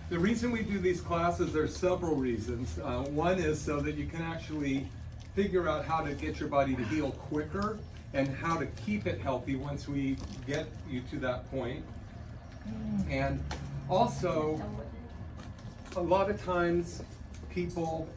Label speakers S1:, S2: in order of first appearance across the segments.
S1: The reason we do these classes, there's several reasons. One is so that you can actually figure out how to get your body to heal quicker and how to keep it healthy once we get you to that point. And also, a lot of times people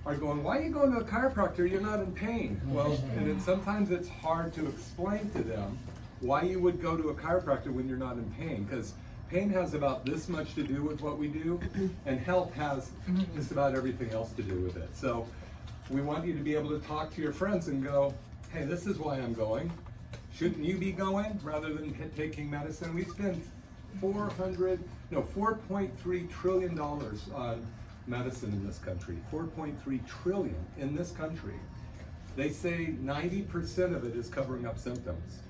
S1: are going, why are you going to a chiropractor? You're not in pain. Well, and sometimes it's hard to explain to them why you would go to a chiropractor when you're not in pain, because pain has about this much to do with what we do, and health has just about everything else to do with it. So we want you to be able to talk to your friends and go, hey, this is why I'm going. Shouldn't you be going rather than taking medicine? We spend $4.3 trillion on medicine in this country. 4.3 trillion in this country. They say 90% of it is covering up symptoms,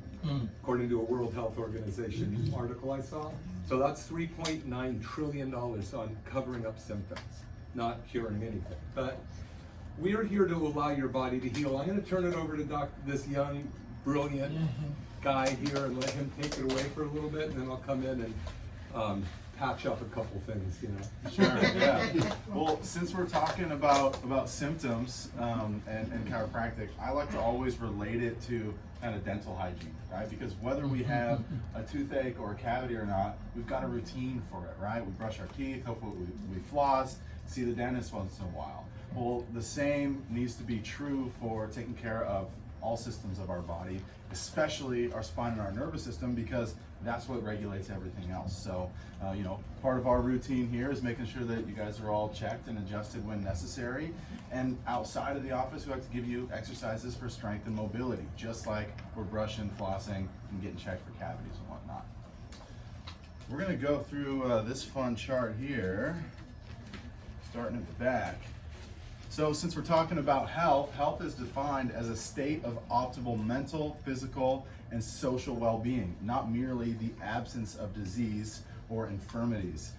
S1: according to a World Health Organization article I saw. So that's $3.9 trillion on covering up symptoms, not curing anything. But we are here to allow your body to heal. I'm going to turn it over to this young, brilliant guy here and let him take it away for a little bit, and then I'll come in and patch up a couple things, you know.
S2: Sure, yeah. Well, since we're talking about symptoms and chiropractic, I like to always relate it to kind of dental hygiene, right? Because whether we have a toothache or a cavity or not, we've got a routine for it, right? We brush our teeth, hopefully we floss, see the dentist once in a while. Well, the same needs to be true for taking care of all systems of our body, especially our spine and our nervous system, because that's what regulates everything else. So, you know, part of our routine here is making sure that you guys are all checked and adjusted when necessary. And outside of the office, we like to give you exercises for strength and mobility, just like we're brushing, flossing, and getting checked for cavities and whatnot. We're gonna go through this fun chart here, starting at the back. So since we're talking about health, health is defined as a state of optimal mental, physical, and social well-being, not merely the absence of disease or infirmities.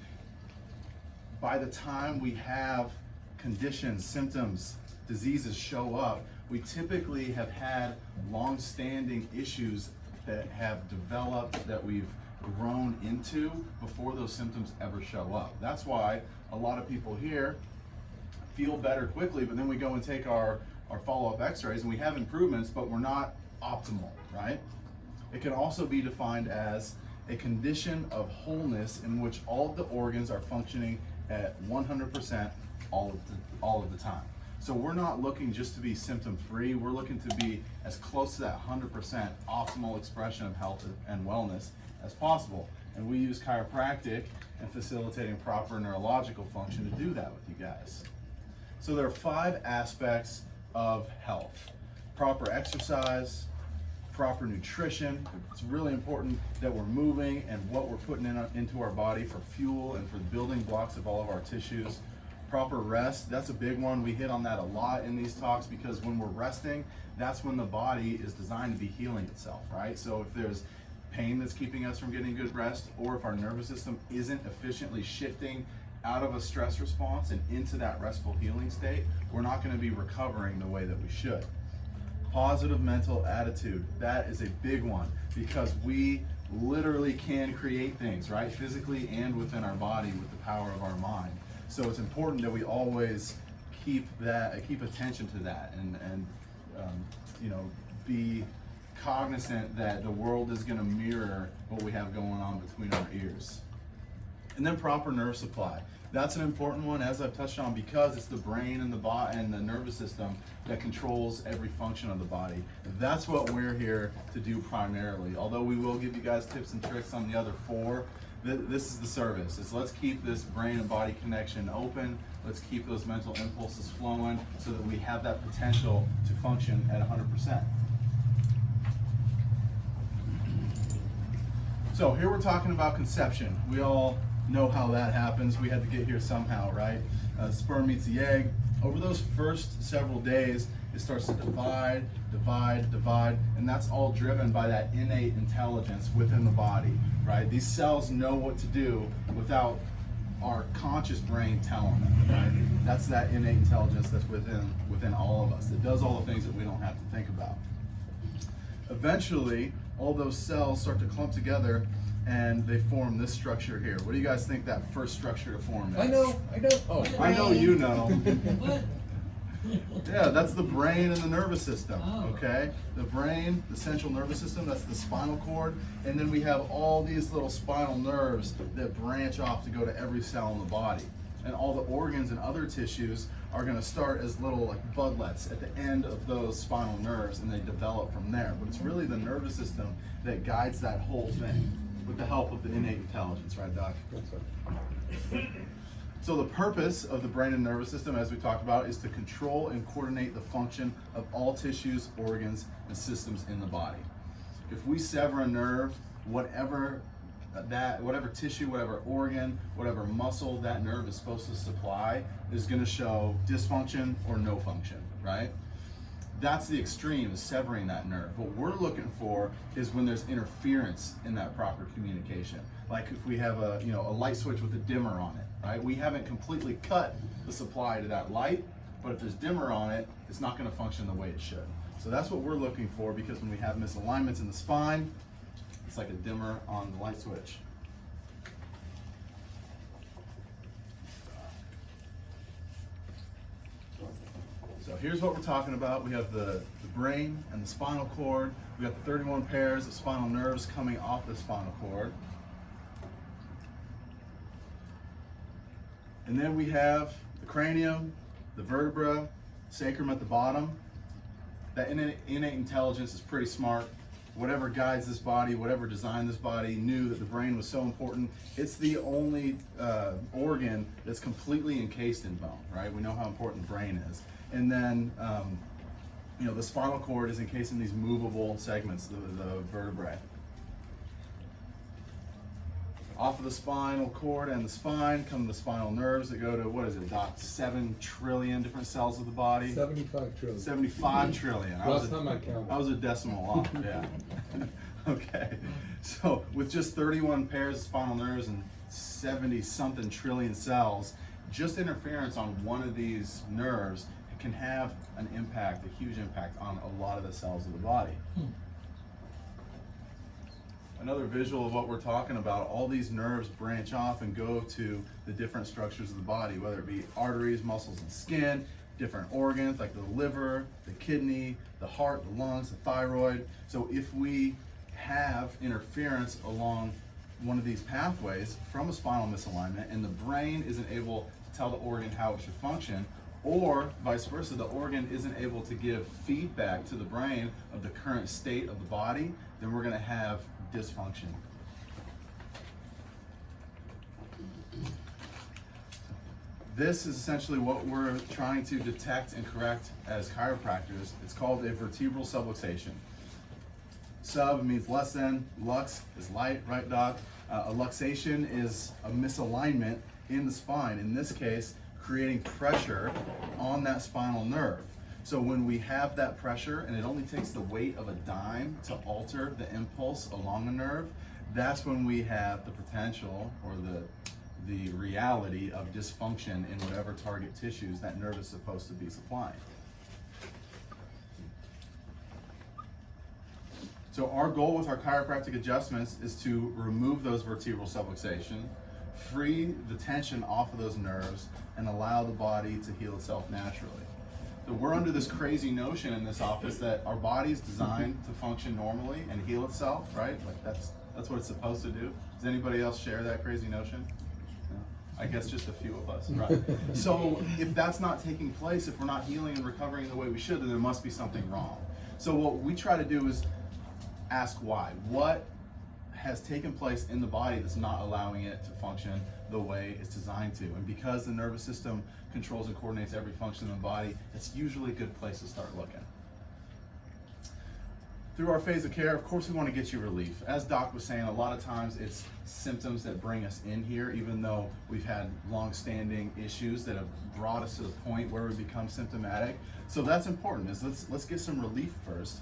S2: By the time we have conditions, symptoms, diseases show up, we typically have had long-standing issues that have developed, that we've grown into before those symptoms ever show up. That's why a lot of people here feel better quickly, but then we go and take our follow-up x-rays and we have improvements, but we're not optimal, right? It can also be defined as a condition of wholeness in which all of the organs are functioning at 100% all of the time. So we're not looking just to be symptom-free, we're looking to be as close to that 100% optimal expression of health and wellness as possible. And we use chiropractic and facilitating proper neurological function to do that with you guys. So there are 5 aspects of health: proper exercise, proper nutrition. It's really important that we're moving and what we're putting into our body for fuel and for the building blocks of all of our tissues. Proper rest, that's a big one. We hit on that a lot in these talks, because when we're resting, that's when the body is designed to be healing itself, right? So if there's pain that's keeping us from getting good rest, or if our nervous system isn't efficiently shifting out of a stress response and into that restful healing state, we're not going to be recovering the way that we should. Positive mental attitude, that is a big one, because we literally can create things, right? Physically and within our body with the power of our mind. So it's important that we always keep attention to that and you know, be cognizant that the world is going to mirror what we have going on between our ears. And then proper nerve supply. That's an important one, as I've touched on, because it's the brain and the nervous system that controls every function of the body. That's what we're here to do primarily. Although we will give you guys tips and tricks on the other 4, this is the service. Let's keep this brain and body connection open. Let's keep those mental impulses flowing so that we have that potential to function at 100%. So here we're talking about conception. We all know how that happens. We had to get here somehow, right? Sperm meets the egg. Over those first several days, it starts to divide, and that's all driven by that innate intelligence within the body, right? These cells know what to do without our conscious brain telling them, right? That's that innate intelligence that's within all of us, that does all the things that we don't have to think about. Eventually, all those cells start to clump together and they form this structure here. What do you guys think that first structure to form is?
S1: I know. Oh,
S2: I know you know.
S3: What?
S2: Yeah, that's the brain and the nervous system,
S3: Oh.
S2: okay? The brain, the central nervous system, that's the spinal cord, and then we have all these little spinal nerves that branch off to go to every cell in the body. And all the organs and other tissues are gonna start as little like budlets at the end of those spinal nerves, and they develop from there. But it's really the nervous system that guides that whole thing with the help of the innate intelligence, right, Doc?
S1: that's right.
S2: So the purpose of the brain and nervous system, as we talked about, is to control and coordinate the function of all tissues, organs, and systems in the body. If we sever a nerve, whatever tissue, whatever organ, whatever muscle that nerve is supposed to supply is going to show dysfunction or no function, right? That's the extreme, is severing that nerve. What we're looking for is when there's interference in that proper communication. Like if we have a light switch with a dimmer on it, right? We haven't completely cut the supply to that light, but if there's dimmer on it, it's not going to function the way it should. So that's what we're looking for, because when we have misalignments in the spine, it's like a dimmer on the light switch. So here's what we're talking about. We have the brain and the spinal cord. We got the 31 pairs of spinal nerves coming off the spinal cord. And then we have the cranium, the vertebra, sacrum at the bottom. That innate intelligence is pretty smart. Whatever guides this body, whatever designed this body, knew that the brain was so important. It's the only organ that's completely encased in bone, right? We know how important the brain is. And then, the spinal cord is encased in these movable segments, the vertebrae. Off of the spinal cord and the spine come the spinal nerves that go to, what is it, Doc? 7 trillion different cells of the body?
S1: 75 trillion.
S2: 75 trillion.
S1: Last time I counted.
S2: I was a decimal off, yeah. Okay, so with just 31 pairs of spinal nerves and 70 something trillion cells, just interference on one of these nerves can have an impact, a huge impact on a lot of the cells of the body. Another visual of what we're talking about, all these nerves branch off and go to the different structures of the body, whether it be arteries, muscles, and skin, different organs like the liver, the kidney, the heart, the lungs, the thyroid. So if we have interference along one of these pathways from a spinal misalignment and the brain isn't able to tell the organ how it should function, or vice versa, the organ isn't able to give feedback to the brain of the current state of the body, then we're going to have dysfunction. This is essentially what we're trying to detect and correct as chiropractors. It's called a vertebral subluxation. Sub means less than, lux is light, right, Doc? A luxation is a misalignment in the spine. In this case, creating pressure on that spinal nerve. So when we have that pressure, and it only takes the weight of a dime to alter the impulse along a nerve, that's when we have the potential or the reality of dysfunction in whatever target tissues that nerve is supposed to be supplying. So our goal with our chiropractic adjustments is to remove those vertebral subluxation, free the tension off of those nerves, and allow the body to heal itself naturally. So we're under this crazy notion in this office that our body's designed to function normally and heal itself, right? Like that's what it's supposed to do. Does anybody else share that crazy notion? No? I guess just a few of us, right? So if that's not taking place, if we're not healing and recovering the way we should, then there must be something wrong. So what we try to do is ask why. What has taken place in the body that's not allowing it to function the way it's designed to? And because the nervous system controls and coordinates every function in the body, it's usually a good place to start looking. Through our phase of care, of course, we want to get you relief. As Doc was saying, a lot of times it's symptoms that bring us in here, even though we've had long-standing issues that have brought us to the point where we become symptomatic. So that's important, is let's get some relief first.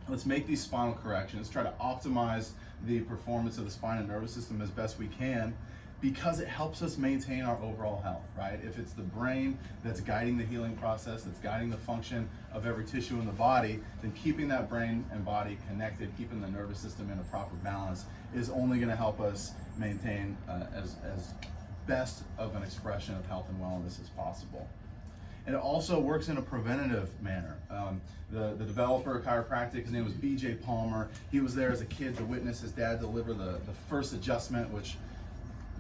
S2: Let's make these spinal corrections, try to optimize the performance of the spine and nervous system as best we can, because it helps us maintain our overall health, right? If it's the brain that's guiding the healing process, that's guiding the function of every tissue in the body, then keeping that brain and body connected, keeping the nervous system in a proper balance is only going to help us maintain as best of an expression of health and wellness as possible. And it also works in a preventative manner. The developer of chiropractic, his name was B.J. Palmer. He was there as a kid to witness his dad deliver the first adjustment, which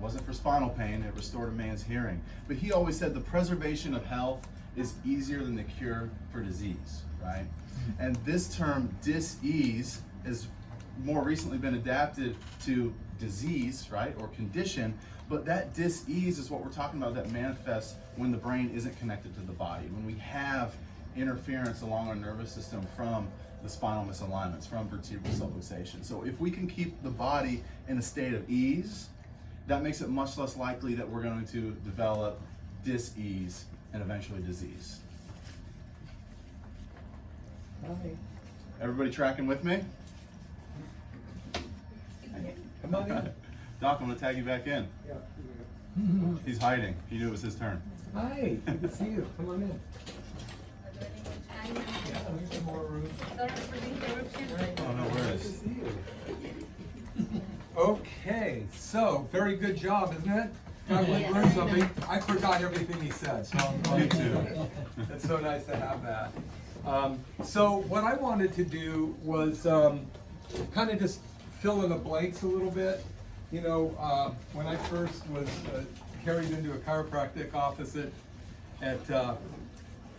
S2: wasn't for spinal pain, it restored a man's hearing. But he always said the preservation of health is easier than the cure for disease, right? And this term, dis-ease, has more recently been adapted to disease, right, or condition. But that dis-ease is what we're talking about that manifests when the brain isn't connected to the body, when we have interference along our nervous system from the spinal misalignments, from vertebral subluxation. So if we can keep the body in a state of ease, that makes it much less likely that we're going to develop dis-ease and eventually disease.
S1: Hi.
S2: Everybody tracking with me?
S1: Come on in.
S2: Doc, I'm gonna tag you back in.
S1: Yeah.
S2: He's hiding. He knew it was his turn.
S1: Hi, good to see you. Come on in.
S3: I know.
S1: Yeah, there's some more room.
S3: Sorry for the interruption.
S2: Oh, no
S1: Good to
S2: worries.
S1: see you. Okay, so very good job, isn't it? Got to
S3: Yes.
S1: learn something. I forgot everything he said, so I'm glad
S2: Me
S1: you
S2: too.
S1: did. It's so nice to have that. So what I wanted to do was kind of just fill in the blanks a little bit. You know, when I first was carried into a chiropractic office at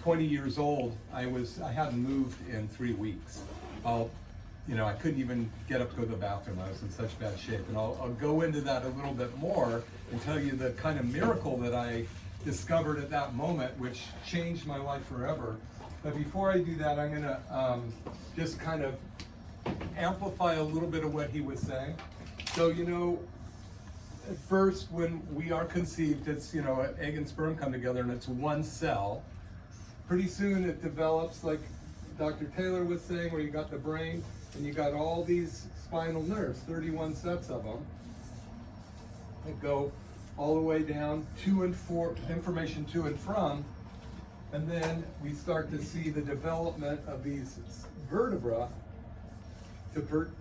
S1: 20 years old, I hadn't moved in 3 weeks. I couldn't even get up to go to the bathroom. I was in such bad shape. And I'll go into that a little bit more and tell you the kind of miracle that I discovered at that moment, which changed my life forever. But before I do that, I'm gonna just kind of amplify a little bit of what he was saying. So, at first when we are conceived, it's, egg and sperm come together and it's one cell. Pretty soon it develops, like Dr. Taylor was saying, where you got the brain and you got all these spinal nerves, 31 sets of them, that go all the way down to and for, information to and from, and then we start to see the development of these vertebra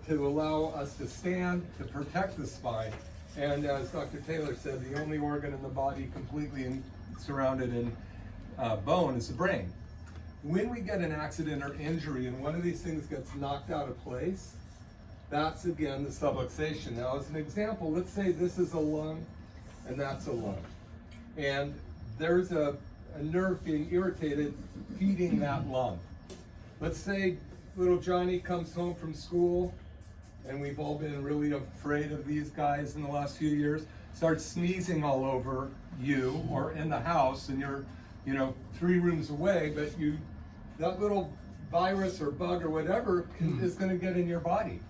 S1: to allow us to stand, to protect the spine. And as Dr. Taylor said, the only organ in the body completely surrounded in bone is the brain. When we get an accident or injury and one of these things gets knocked out of place, that's again the subluxation. Now as an example, let's say this is a lung and that's a lung. And there's a nerve being irritated feeding that lung. Let's say little Johnny comes home from school, and we've all been really afraid of these guys in the last few years, starts sneezing all over you or in the house, and you're 3 rooms away, but that little virus or bug or whatever is going to get in your body.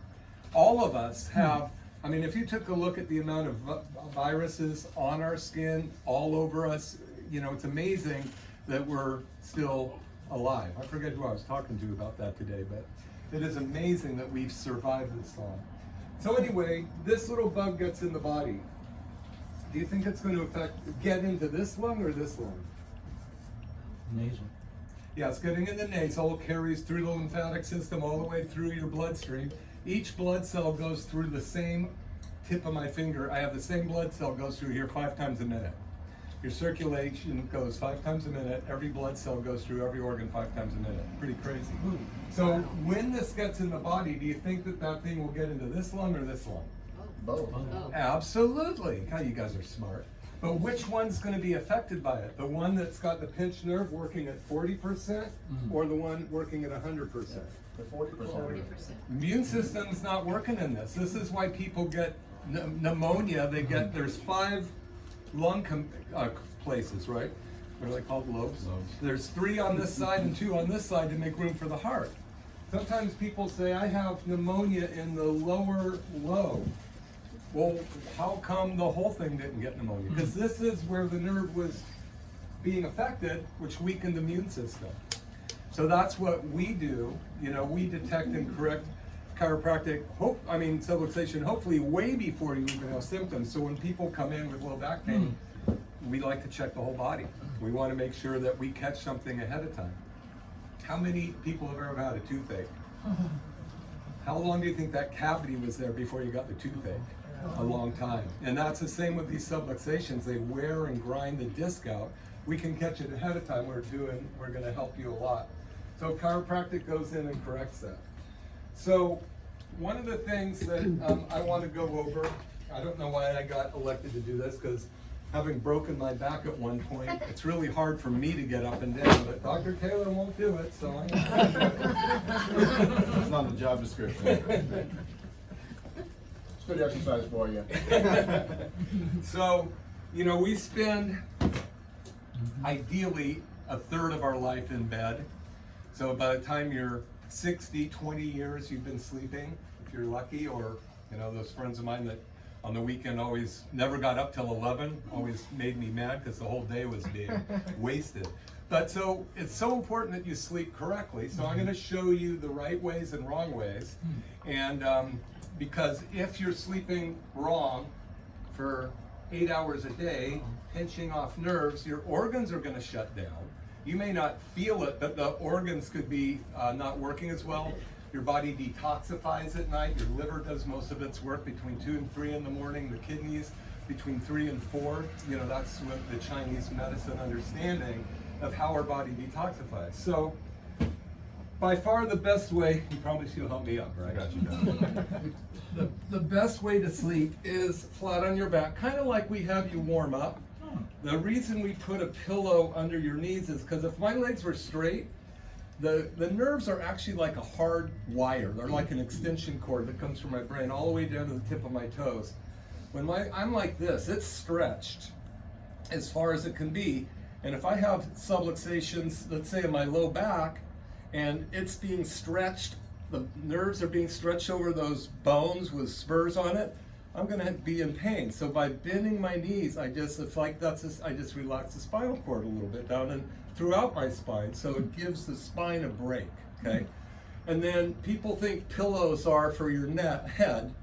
S1: All of us have, if you took a look at the amount of viruses on our skin, all over us, it's amazing that we're still alive. I forget who I was talking to about that today, but it is amazing that we've survived this long. So anyway, this little bug gets in the body. Do you think it's going to get into this lung or this lung?
S4: Nasal.
S1: Yeah, it's getting in the nasal, carries through the lymphatic system all the way through your bloodstream. Each blood cell goes through the same tip of my finger. I have the same blood cell goes through here 5 times a minute. Your circulation goes 5 times a minute. Every blood cell goes through every organ 5 times a minute. Pretty crazy. So when this gets in the body, do you think that thing will get into this lung or this lung?
S4: Both.
S3: Oh.
S1: Absolutely. God, you guys are smart. But which one's going to be affected by it? The one that's got the pinched nerve working at 40% or the one working at 100%?
S4: The 40%.
S3: 40%.
S1: Immune system's not working in this. This is why people get pneumonia. There's 5 lung places, right? What are they called? Lobes? There's 3 on this side and 2 on this side to make room for the heart. Sometimes people say, I have pneumonia in the lower lobe. Well, how come the whole thing didn't get pneumonia? Because this is where the nerve was being affected, which weakened the immune system. So that's what we do. We detect and correct chiropractic, subluxation, hopefully way before you even have symptoms. So when people come in with low back pain, we like to check the whole body. We want to make sure that we catch something ahead of time. How many people have ever had a toothache? How long do you think that cavity was there before you got the toothache? A long time. And that's the same with these subluxations. They wear and grind the disc out. We can catch it ahead of time. We're going to help you a lot. So chiropractic goes in and corrects that. So one of the things that I want to go over, I don't know why I got elected to do this, because having broken my back at one point, it's really hard for me to get up and down, but Dr. Taylor won't do it, so I'm going to do it.
S2: It's not in the job description.
S4: It's good exercise for you.
S1: So, you know, we spend ideally a third of our life in bed. So by the time you're 60, 20 years you've been sleeping, if you're lucky, or, you know, those friends of mine that on the weekend always never got up till 11, always made me mad because the whole day was being wasted. But so it's so important that you sleep correctly. So I'm going to show you the right ways and wrong ways. And because if you're sleeping wrong for 8 hours a day, pinching off nerves, your organs are going to shut down. You may not feel it, but the organs could be not working as well. Your body detoxifies at night. Your liver does most of its work between 2 and 3 in the morning. The kidneys between 3 and 4. You know, that's what the Chinese medicine understanding of how our body detoxifies. So, by far the best way, you promise you'll help me up, right?
S2: I got you done.
S1: The best way to sleep is flat on your back, kind of like we have you warm up. The reason we put a pillow under your knees is because if my legs were straight, the nerves are actually like a hard wire. They're like an extension cord that comes from my brain all the way down to the tip of my toes. When I'm like this, it's stretched as far as it can be. And if I have subluxations, let's say in my low back, and it's being stretched, the nerves are being stretched over those bones with spurs on it, I'm going to be in pain. So by bending my knees, I just relax the spinal cord a little bit down and throughout my spine, so it gives the spine a break, okay? And then people think pillows are for your head.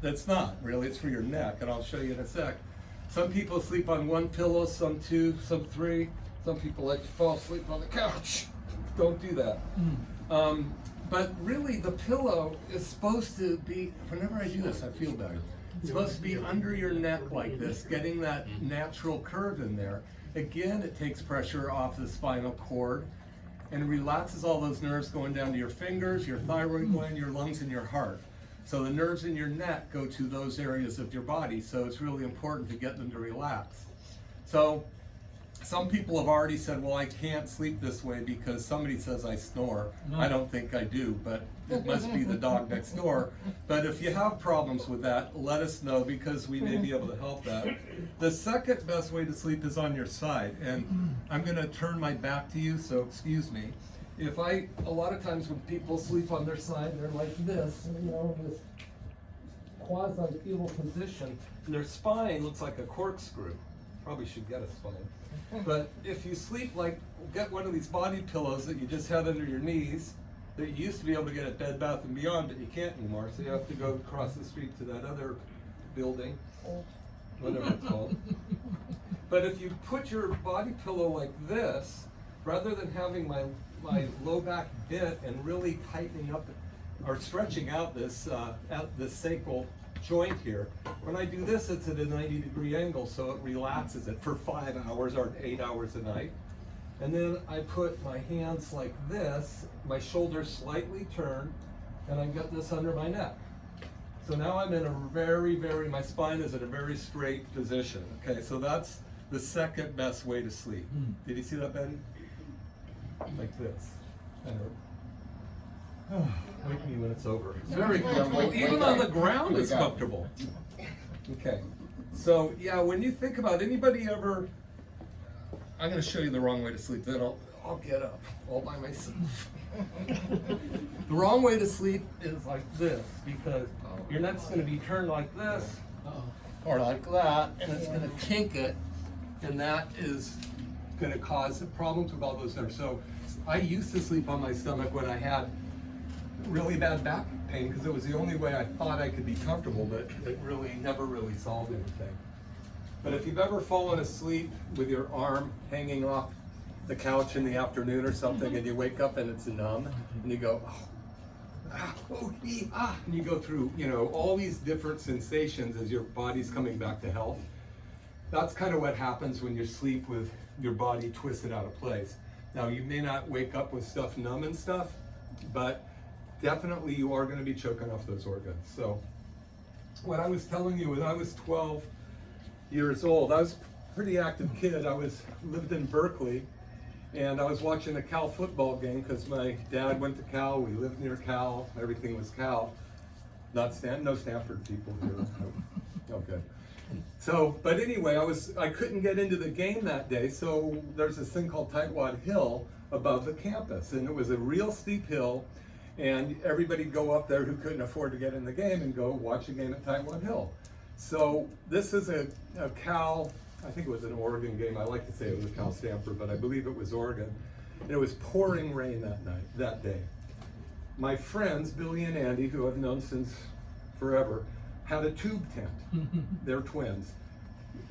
S1: That's not, really, it's for your neck, and I'll show you in a sec. Some people sleep on 1 pillow, some 2, some 3. Some people like to fall asleep on the couch. Don't do that. But really, the pillow is supposed to be, whenever I do this, I feel better. It's supposed to be under your neck like this, getting that natural curve in there. Again, it takes pressure off the spinal cord and relaxes all those nerves going down to your fingers, your thyroid gland, your lungs, and your heart. So the nerves in your neck go to those areas of your body, so it's really important to get them to relax. So some people have already said, well, I can't sleep this way because somebody says I snore. I don't think I do, but it must be the dog next door. But if you have problems with that, let us know because we may be able to help that. The second best way to sleep is on your side. And I'm going to turn my back to you, so excuse me. A lot of times when people sleep on their side, they're like this, you know, this quasi-fetal position. And their spine looks like a corkscrew. Probably should get a spine. But if you sleep like, get one of these body pillows that you just had under your knees, that you used to be able to get at Bed Bath & Beyond, but you can't anymore, so you have to go across the street to that other building, whatever it's called. But if you put your body pillow like this, rather than having my low back bent and really tightening up or stretching out this sacral joint here, when I do this, it's at a 90-degree angle, so it relaxes it for 5 hours or 8 hours a night. And then I put my hands like this, my shoulders slightly turned, and I get this under my neck. So now I'm in a my spine is in a very straight position. Okay, so that's the second best way to sleep. Did you see that, Betty? Like this. Wake me when it's over. It's very comfortable. Even on the ground, it's comfortable. Okay. So yeah, when you think about anybody ever, I'm going to show you the wrong way to sleep. Then I'll get up all by myself. The wrong way to sleep is like this because your neck's going to be turned like this or like that, and it's going to kink it, and that is going to cause problems with all those nerves. So I used to sleep on my stomach when I had really bad back pain because it was the only way I thought I could be comfortable, but it really never really solved anything. But if you've ever fallen asleep with your arm hanging off the couch in the afternoon or something and you wake up and it's numb and you go, oh, ah, oh, ah, and you go through, you know, all these different sensations as your body's coming back to health. That's kind of what happens when you sleep with your body twisted out of place. Now, you may not wake up with stuff numb and stuff, but definitely you are going to be choking off those organs. So what I was telling you, when I was 12 years old, I was a pretty active kid. I lived in Berkeley, and I was watching a Cal football game because my dad went to Cal. We lived near Cal. Everything was Cal. No Stanford people here. Okay. So, but anyway, I couldn't get into the game that day, so there's this thing called Tightwad Hill above the campus, and it was a real steep hill, and everybody'd go up there who couldn't afford to get in the game and go watch a game at Tightwad Hill. So this is a Cal, I think it was an Oregon game. I like to say it was Cal Stanford, but I believe it was Oregon. And it was pouring rain that day. My friends, Billy and Andy, who I've known since forever, had a tube tent. They're twins.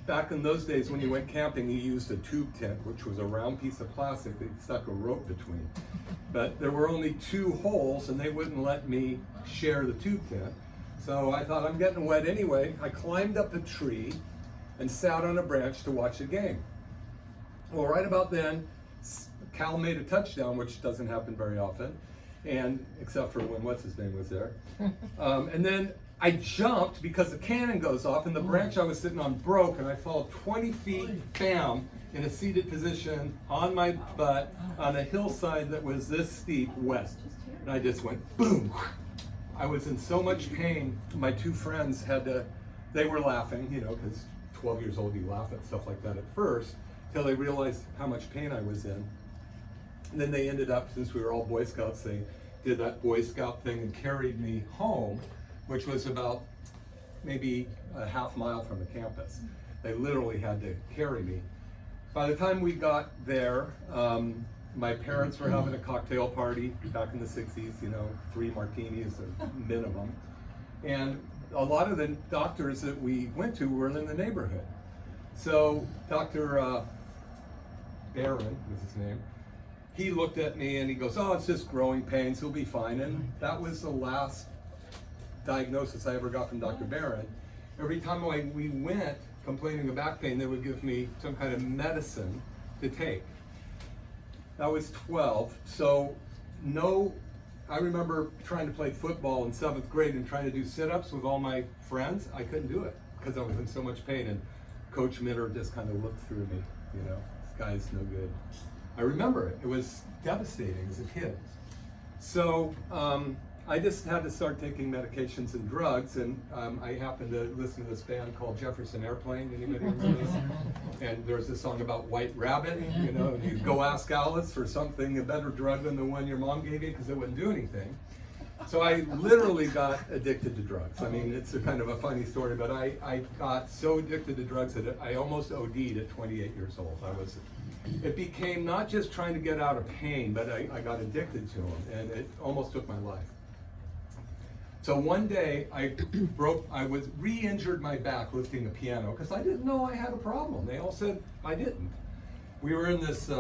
S1: Back in those days when you went camping, you used a tube tent, which was a round piece of plastic that you stuck a rope between. But there were only 2 holes, and they wouldn't let me share the tube tent. So I thought, I'm getting wet anyway. I climbed up a tree and sat on a branch to watch a game. Well, right about then, Cal made a touchdown, which doesn't happen very often, and except for when what's-his-name was there. And then I jumped because the cannon goes off, and the branch I was sitting on broke, and I fell 20 feet, bam, in a seated position on my butt on a hillside that was this steep west. And I just went boom. I was in so much pain. My 2 friends they were laughing, you know, because 12 years old, you laugh at stuff like that at first, till they realized how much pain I was in. And then they ended up, since we were all Boy Scouts, they did that Boy Scout thing and carried me home, which was about maybe a half mile from the campus. They literally had to carry me. By the time we got there, my parents were having a cocktail party back in the 60s, you know, 3 martinis at minimum. And a lot of the doctors that we went to were in the neighborhood. So Dr. Barron was his name. He looked at me and he goes, oh, it's just growing pains, he'll be fine. And that was the last diagnosis I ever got from Dr. Barron. Every time we went complaining of back pain, they would give me some kind of medicine to take. I was 12, so I remember trying to play football in 7th grade and trying to do sit-ups with all my friends. I couldn't do it because I was in so much pain, and Coach Mitter just kind of looked through me, you know, this guy's no good. I remember it. It was devastating as a kid. So I just had to start taking medications and drugs, and I happened to listen to this band called Jefferson Airplane. Anybody remember this? And there's this song about White Rabbit, you know, and you go ask Alice for something, a better drug than the one your mom gave you because it wouldn't do anything. So I literally got addicted to drugs. I mean, it's a kind of a funny story, but I got so addicted to drugs that I almost OD'd at 28 years old. It became not just trying to get out of pain, but I got addicted to them, and it almost took my life. So one day I was re-injured my back lifting a piano because I didn't know I had a problem. They all said I didn't. We were in this,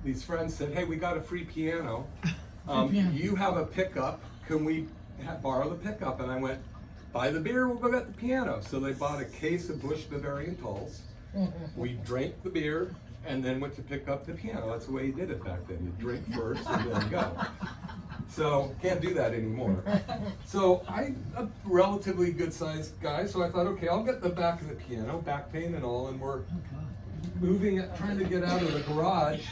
S1: these friends said, hey, we got a free piano. You have a pickup, can we borrow the pickup? And I went, buy the beer, we'll go get the piano. So they bought a case of Busch Bavarian Tulls. We drank the beer and then went to pick up the piano. That's the way you did it back then. You drink first and then go. So can't do that anymore. So I'm a relatively good sized guy, so I thought, okay, I'll get the back of the piano, back pain and all, and we're moving it, trying to get out of the garage.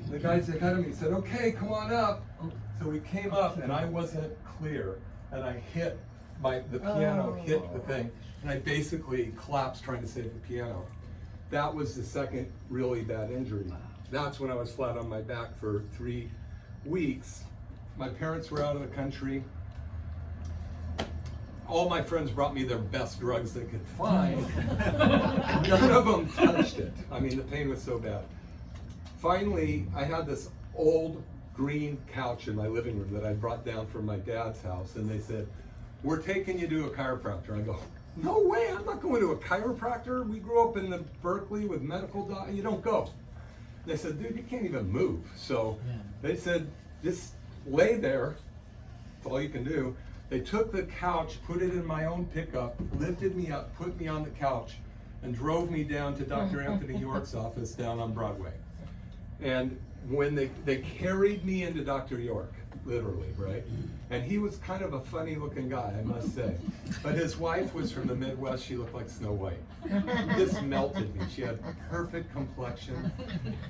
S1: The guys ahead of me said, okay, come on up. So we came up and I wasn't clear, and I hit the piano hit the thing, and I basically collapsed trying to save the piano. That was the second really bad injury. That's when I was flat on my back for 3 weeks. My parents were out of the country. All my friends brought me their best drugs they could find. None of them touched it. I mean, the pain was so bad. Finally, I had this old green couch in my living room that I brought down from my dad's house, and they said, we're taking you to a chiropractor. I go, no way, I'm not going to a chiropractor. We grew up in the Berkeley with medical doctors. You don't go. They said, dude, you can't even move. So they said, just lay there That's all you can do. They took the couch, put it in my own pickup, lifted me up, put me on the couch, and drove me down to Dr. Anthony York's office down on Broadway. And when they carried me into Dr. York, literally, right? And he was kind of a funny looking guy, I must say. But his wife was from the Midwest. She looked like Snow White. Just melted me. She had a perfect complexion,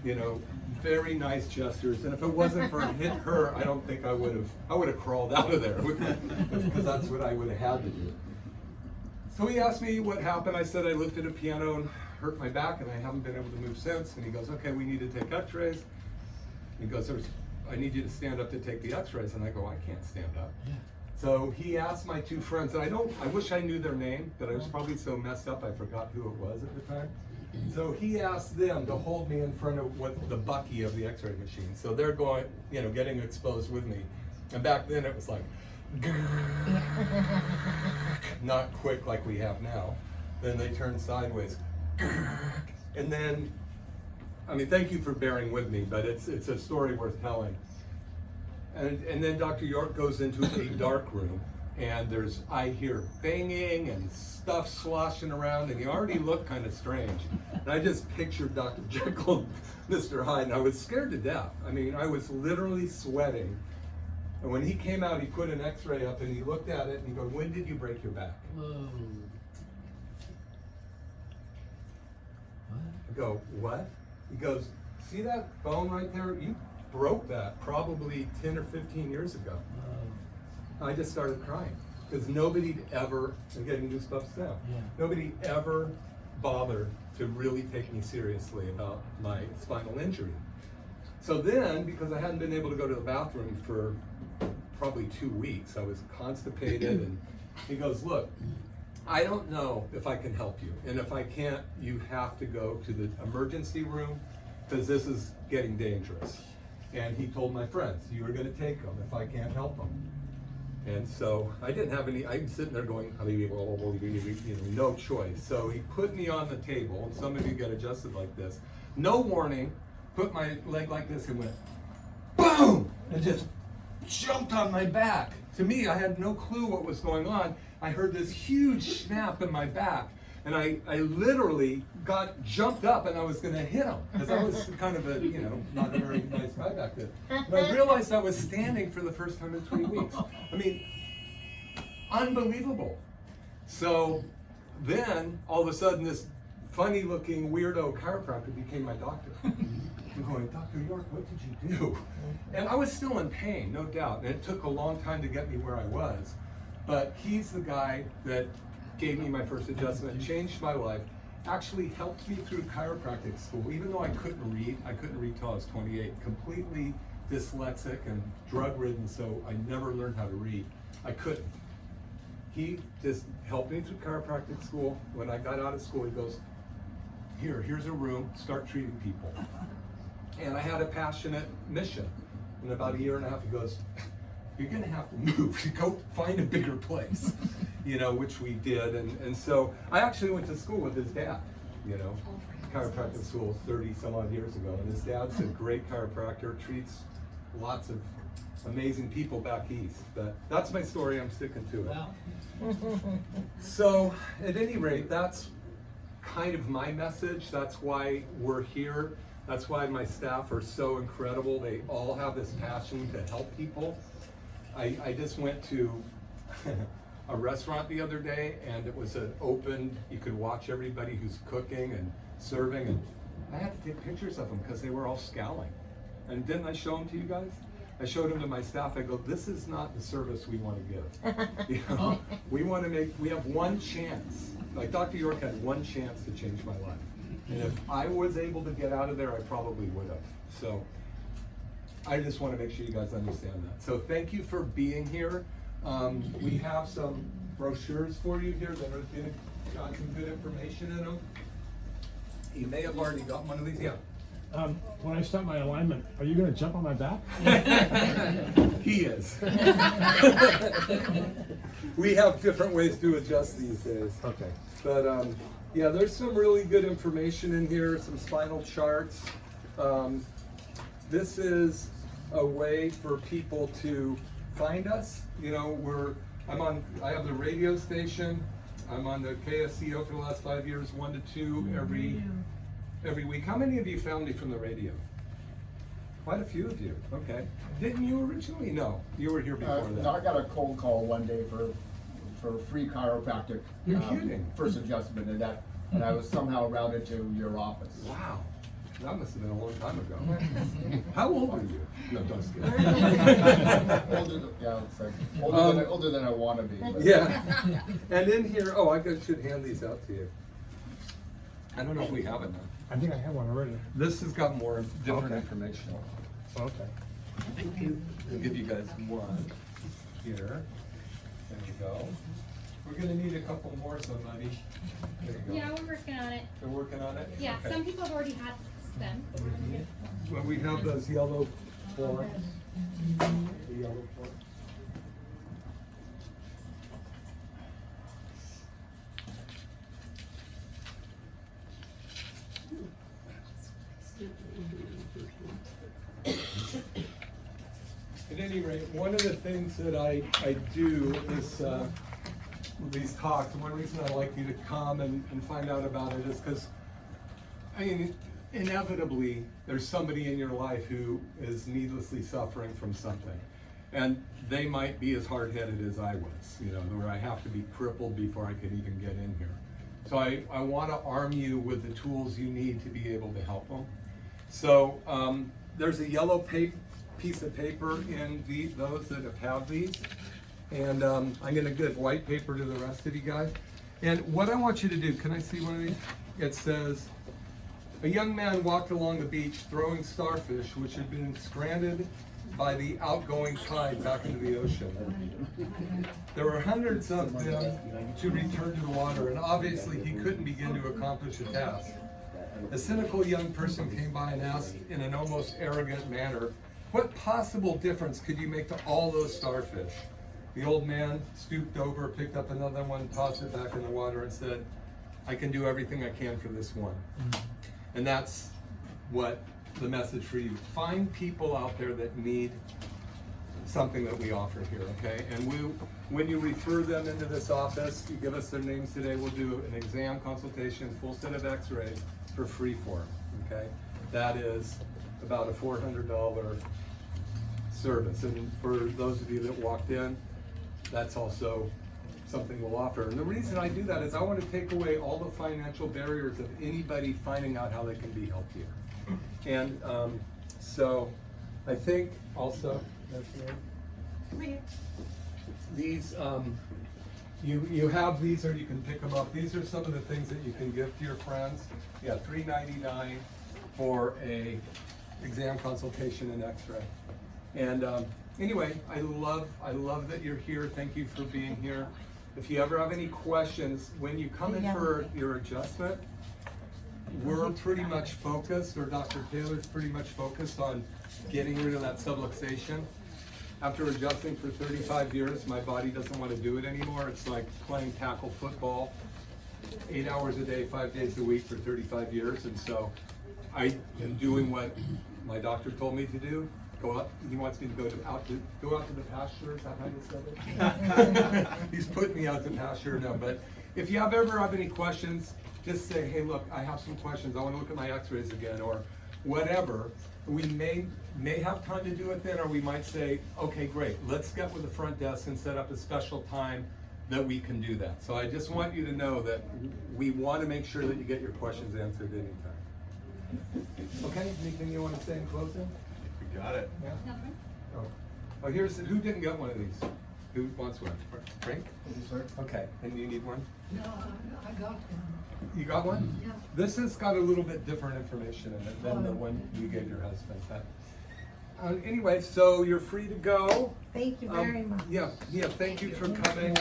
S1: you know, very nice gestures. And if it wasn't for her, I don't think I would have crawled out of there, because that's what I would have had to do. So he asked me what happened. I said I lifted a piano and hurt my back, and I haven't been able to move since. And he goes, okay, we need to take x-rays. He goes, I need you to stand up to take the x-rays. And I go, I can't stand up. Yeah. So he asked my two friends, and I wish I knew their name, but I was probably so messed up I forgot who it was at the time. So he asked them to hold me in front of the bucky of the x-ray machine. So they're going, you know, getting exposed with me. And back then it was like, not quick like we have now. Then they turn sideways. And then, I mean, thank you for bearing with me, but it's a story worth telling. And then Dr. York goes into a dark room, and I hear banging and stuff sloshing around, and he already looked kind of strange. And I just pictured Dr. Jekyll and Mr. Hyde, and I was scared to death. I mean, I was literally sweating. And when he came out, he put an x-ray up, and he looked at it, and he goes, when did you break your back?
S4: Whoa.
S1: I go, what? He goes, see that bone right there? You broke that probably 10 or 15 years ago. I just started crying because nobody ever, I'm getting goosebumps now, nobody ever bothered to really take me seriously about my spinal injury. So then, because I hadn't been able to go to the bathroom for probably 2 weeks, I was constipated, and he goes, look, I don't know if I can help you, and if I can't, you have to go to the emergency room because this is getting dangerous. And he told my friends, you are going to take them if I can't help them. And so I didn't have any, I'm sitting there going, no choice. So he put me on the table, and some of you get adjusted like this. No warning, put my leg like this and went, boom! And just jumped on my back. To me, I had no clue what was going on. I heard this huge snap in my back. And I literally jumped up, and I was going to hit him because I was kind of a, not a very nice guy back then. But I realized I was standing for the first time in 3 weeks. I mean, unbelievable. So then, all of a sudden, this funny-looking weirdo chiropractor became my doctor. I'm going, Dr. York, what did you do? And I was still in pain, no doubt. And it took a long time to get me where I was. But he's the guy that gave me my first adjustment, changed my life, actually helped me through chiropractic school. Even though I couldn't read till I was 28, completely dyslexic and drug-ridden, so I never learned how to read. I couldn't. He just helped me through chiropractic school. When I got out of school, he goes, here's a room, start treating people. And I had a passionate mission. In about a year and a half, he goes, you're gonna have to move, go find a bigger place, which we did. And so I actually went to school with his dad, chiropractic school 30 some odd years ago. And his dad's a great chiropractor, treats lots of amazing people back east. But that's my story, I'm sticking to it.
S4: Wow.
S1: So at any rate, that's kind of my message. That's why we're here. That's why my staff are so incredible. They all have this passion to help people. I just went to a restaurant the other day, and it was an open, you could watch everybody who's cooking and serving, and I had to take pictures of them because they were all scowling. And didn't I show them to you guys? I showed them to my staff. I go, this is not the service we want to give. We have one chance. Like Dr. York had one chance to change my life. And if I was able to get out of there, I probably would have. So I just want to make sure you guys understand that. So thank you for being here. We have some brochures for you here that have got some good information in them. You may have already got one of these. Yeah.
S5: When I start my alignment, are you going to jump on my back?
S1: He is. We have different ways to adjust these days.
S5: Okay.
S1: But yeah, there's some really good information in here, some spinal charts. This is a way for people to find us. You know, I have the radio station. I'm on the KSCO for the last 5 years, 1 to 2 every week. How many of you found me from the radio? Quite a few of you. Okay. Didn't you originally? No, you were here before that.
S4: I got a cold call one day for free chiropractic.
S1: You're kidding.
S4: First adjustment, and I was somehow routed to your office.
S1: Wow. That must have been a long time ago. How old are you? No, don't skip.
S4: Older than I want to be. But.
S1: Yeah. And in here, should hand these out to you. I don't know if we have it now.
S5: I think I have one already.
S1: This has got more different
S5: Okay.
S1: information.
S5: Okay.
S1: I'll give you guys one here. There you go. We're gonna need a couple more, somebody. There you go.
S3: Yeah, we're working on it.
S1: They're working on it?
S3: Yeah,
S1: Okay.
S3: some people have already had them. but we're gonna get-
S1: Well, we have those yellow forms. The yellow form. At any rate, one of the things that I do is these talks. One reason I like you to come and find out about it is because, I mean, inevitably, there's somebody in your life who is needlessly suffering from something. And they might be as hard-headed as I was, you know, where I have to be crippled before I can even get in here. So I want to arm you with the tools you need to be able to help them. So there's a yellow piece of paper in those that have these. And I'm going to give white paper to the rest of you guys. And what I want you to do, can I see one of these? It says, a young man walked along the beach throwing starfish which had been stranded by the outgoing tide back into the ocean. There were hundreds of them to return to the water, and obviously he couldn't begin to accomplish a task. A cynical young person came by and asked in an almost arrogant manner, what possible difference could you make to all those starfish? The old man stooped over, picked up another one, tossed it back in the water and said, I can do everything I can for this one. And that's what the message for you. Find people out there that need something that we offer here, okay? And when you refer them into this office, you give us their names today, we'll do an exam consultation, full set of x-rays for free for them, okay? That is about a $400 service. And for those of you that walked in, that's also something we'll offer. And the reason I do that is I want to take away all the financial barriers of anybody finding out how they can be helped here. And so I think also, these, you have these or you can pick them up. These are some of the things that you can give to your friends. Yeah, $3.99 for a exam consultation and x-ray. And anyway, I love that you're here. Thank you for being here. If you ever have any questions, when you come in for your adjustment, we're pretty much focused, or Dr. Taylor's pretty much focused on getting rid of that subluxation. After adjusting for 35 years, my body doesn't want to do it anymore. It's like playing tackle football 8 hours a day, 5 days a week for 35 years. And so I am doing what my doctor told me to do. Go out. He wants me to go out to the pasture. Is that how you said it? He's putting me out to pasture. No, but if you ever have any questions, just say, hey, look, I have some questions. I want to look at my x-rays again, or whatever. We may have time to do it then, or we might say, okay, great, let's get with the front desk and set up a special time that we can do that. So I just want you to know that we want to make sure that you get your questions answered anytime. Okay, anything you want to say in closing?
S2: We got it.
S1: Yeah?
S3: Nothing?
S1: Oh, who didn't get one of these? Who wants one? Frank?
S4: Sir?
S1: Okay, and you need one?
S6: No, I got one.
S1: You got one?
S6: Yeah.
S1: This has got a little bit different information in it than the one you gave your husband. But, anyway, so you're free to go.
S6: Thank you very much.
S1: Yeah, thank you for coming.